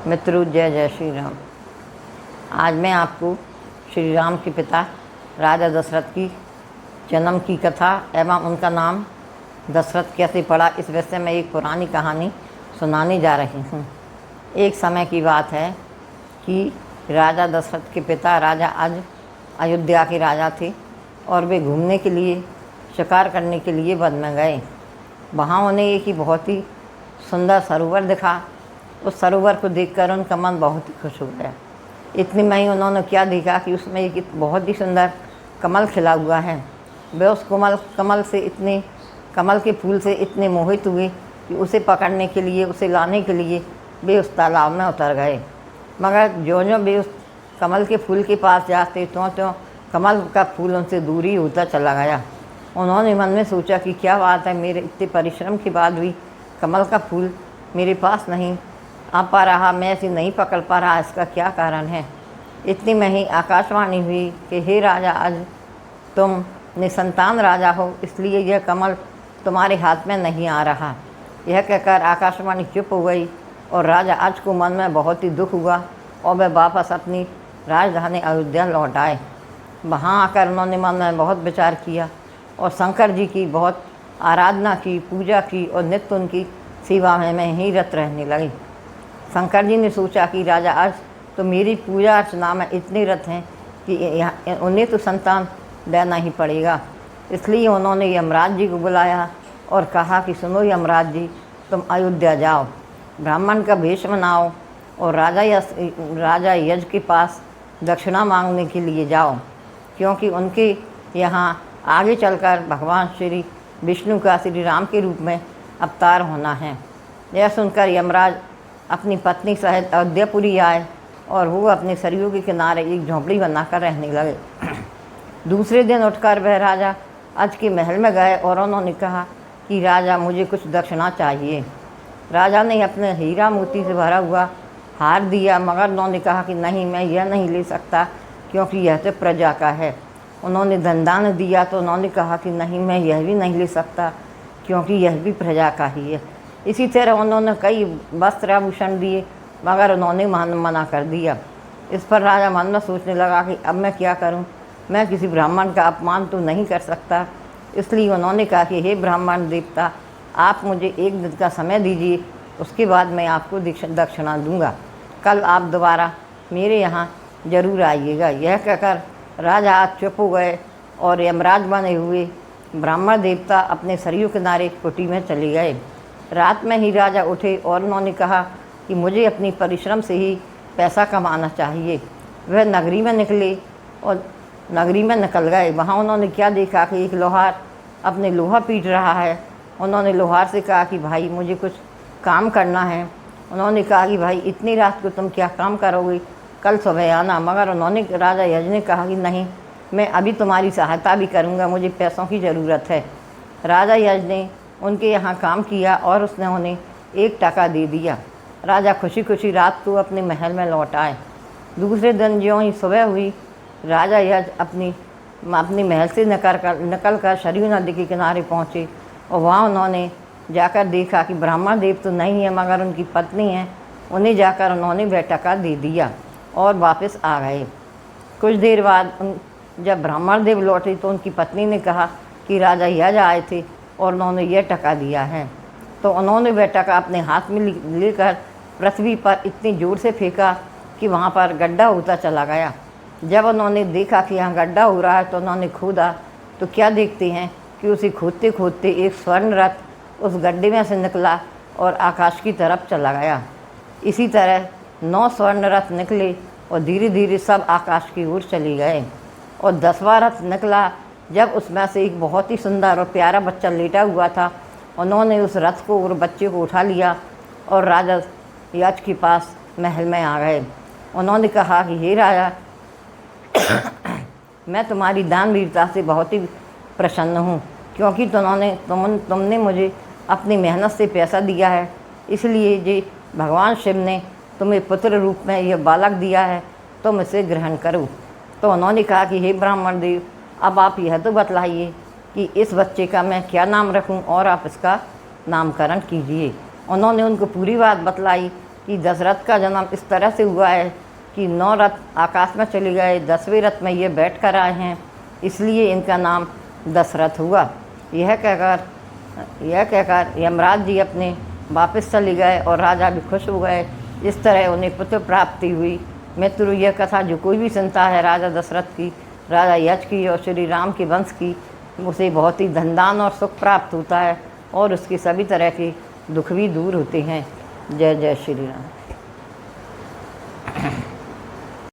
मित्रों, जय जय श्री राम। आज मैं आपको श्री राम के पिता राजा दशरथ की जन्म की कथा एवं उनका नाम दशरथ कैसे पड़ा, इस विषय में एक पुरानी कहानी सुनाने जा रही हूँ। एक समय की बात है कि राजा दशरथ के पिता राजा आज अयोध्या के राजा थे और वे घूमने के लिए, शिकार करने के लिए वन में गए। वहाँ उन्हें एक ही बहुत ही सुंदर सरोवर दिखा। उस सरोवर को देखकर उनका मन बहुत ही खुश हो गया। इतने में ही उन्होंने क्या देखा कि उसमें एक बहुत ही सुंदर कमल खिला हुआ है। वे उस कमल के फूल से इतने मोहित हुए कि उसे पकड़ने के लिए, उसे लाने के लिए वे उस तालाब में उतर गए। मगर ज्यों-ज्यों वे उस कमल के फूल के पास जाते त्यों-त्यों कमल का फूल उनसे दूर ही होता चला गया। उन्होंने मन में सोचा कि क्या बात है, मेरे इतने परिश्रम के बाद भी कमल का फूल मेरे पास नहीं आ पा रहा, मैं इसे नहीं पकड़ पा रहा, इसका क्या कारण है। इतनी में ही आकाशवाणी हुई कि हे राजा, आज तुम निसंतान राजा हो, इसलिए यह कमल तुम्हारे हाथ में नहीं आ रहा। यह कहकर आकाशवाणी चुप हो गई और राजा आज को मन में बहुत ही दुख हुआ और वह वापस अपनी राजधानी अयोध्या लौट आए। वहाँ आकर उन्होंने मन में बहुत विचार किया और शंकर जी की बहुत आराधना की, पूजा की और नित्य उनकी सेवा में ही रत रहने लगे। शंकर जी ने सोचा कि राजा आज तो मेरी पूजा अर्चना में इतने रत हैं कि उन्हें तो संतान देना ही पड़ेगा। इसलिए उन्होंने यमराज जी को बुलाया और कहा कि सुनो यमराज जी, तुम अयोध्या जाओ, ब्राह्मण का वेश बनाओ और राजा यज के पास दक्षिणा मांगने के लिए जाओ, क्योंकि उनके यहाँ आगे चलकर भगवान श्री विष्णु का श्री राम के रूप में अवतार होना है। यह सुनकर यमराज अपनी पत्नी सहित अयोध्यापुरी आए और वो अपने सरयू के किनारे एक झोंपड़ी बनाकर रहने लगे। दूसरे दिन उठकर वह राजा आज के महल में गए और उन्होंने कहा कि राजा, मुझे कुछ दक्षिणा चाहिए। राजा ने अपने हीरा मोती से भरा हुआ हार दिया, मगर उन्होंने कहा कि नहीं, मैं यह नहीं ले सकता क्योंकि यह तो प्रजा का है। उन्होंने धनदान दिया तो उन्होंने कहा कि नहीं, मैं यह भी नहीं ले सकता क्योंकि यह भी प्रजा का ही है। इसी तरह उन्होंने कई वस्त्र आभूषण दिए, मगर उन्होंने मना कर दिया। इस पर राजा मन में सोचने लगा कि अब मैं क्या करूं, मैं किसी ब्राह्मण का अपमान तो नहीं कर सकता। इसलिए उन्होंने कहा कि हे ब्राह्मण देवता, आप मुझे एक दिन का समय दीजिए, उसके बाद मैं आपको दक्षिणा दूंगा। कल आप दोबारा मेरे यहाँ जरूर आइएगा। यह कहकर राजा आज चुप हो गए और यमराज बने हुए ब्राह्मण देवता अपने सरयू किनारे कुटी में चले गए। रात में ही राजा उठे और उन्होंने कहा कि मुझे अपनी परिश्रम से ही पैसा कमाना चाहिए। वह नगरी में निकले और नगरी में निकल गए। वहाँ उन्होंने क्या देखा कि एक लोहार अपने लोहा पीट रहा है। उन्होंने लोहार से कहा कि भाई, मुझे कुछ काम करना है। उन्होंने कहा कि भाई, इतनी रात को तुम क्या काम करोगे, कल सुबह आना। मगर उन्होंने राजा यज ने कहा कि नहीं, मैं अभी तुम्हारी सहायता भी करूँगा, मुझे पैसों की ज़रूरत है। राजा यज ने उनके यहाँ काम किया और उसने उन्हें 1 टका दे दिया। राजा खुशी खुशी रात को अपने महल में लौट आए। दूसरे दिन ज्यों ही सुबह हुई, राजा यज अपनी महल से निकल कर सरयू नदी के किनारे पहुँचे और वहाँ उन्होंने जाकर देखा कि ब्राह्मण देव तो नहीं है, मगर उनकी पत्नी है। उन्हें जाकर उन्होंने वह टका दे दिया और वापस आ गए। कुछ देर बाद जब ब्राह्मण देव लौटे तो उनकी पत्नी ने कहा कि राजा यज आए थे और उन्होंने यह टका दिया है। तो उन्होंने वह टका अपने हाथ में लेकर पृथ्वी पर इतनी ज़ोर से फेंका कि वहाँ पर गड्ढा होता चला गया। जब उन्होंने देखा कि यहाँ गड्ढा हो रहा है तो उन्होंने खोदा, तो क्या देखते हैं कि उसे खोदते खोदते एक स्वर्ण रथ उस गड्ढे में से निकला और आकाश की तरफ चला गया। इसी तरह 9 स्वर्ण रथ निकले और धीरे धीरे सब आकाश की ओर चले गए। और 10वां रथ निकला, जब उसमें से एक बहुत ही सुंदर और प्यारा बच्चा लेटा हुआ था। उन्होंने उस रथ को और बच्चे को उठा लिया और राजा यज के पास महल में आ गए। उन्होंने कहा कि हे राजा, मैं तुम्हारी दान वीरता से बहुत ही प्रसन्न हूँ, क्योंकि तुमने मुझे अपनी मेहनत से पैसा दिया है। इसलिए जी भगवान शिव ने तुम्हें पुत्र रूप में यह बालक दिया है, तुम इसे ग्रहण करो। तो उन्होंने कहा कि हे ब्राह्मण देव, अब आप यह तो बतलाइए कि इस बच्चे का मैं क्या नाम रखूं और आप इसका नामकरण कीजिए। उन्होंने उनको पूरी बात बतलाई कि दशरथ का जन्म इस तरह से हुआ है कि 9 रथ आकाश में चले गए, 10वें रथ में ये बैठ कर आए हैं, इसलिए इनका नाम दशरथ हुआ। यह कहकर यमराज जी अपने वापस चले गए और राजा भी खुश हो गए। इस तरह उन्हें पुत्र प्राप्ति हुई। मित्रों, यह कथा जो कोई भी सुनता है राजा दशरथ की, राजा यश की और श्री राम के वंश की, उसे बहुत ही धनदान और सुख प्राप्त होता है और उसके सभी तरह के दुख भी दूर होते हैं। जय जय श्री राम।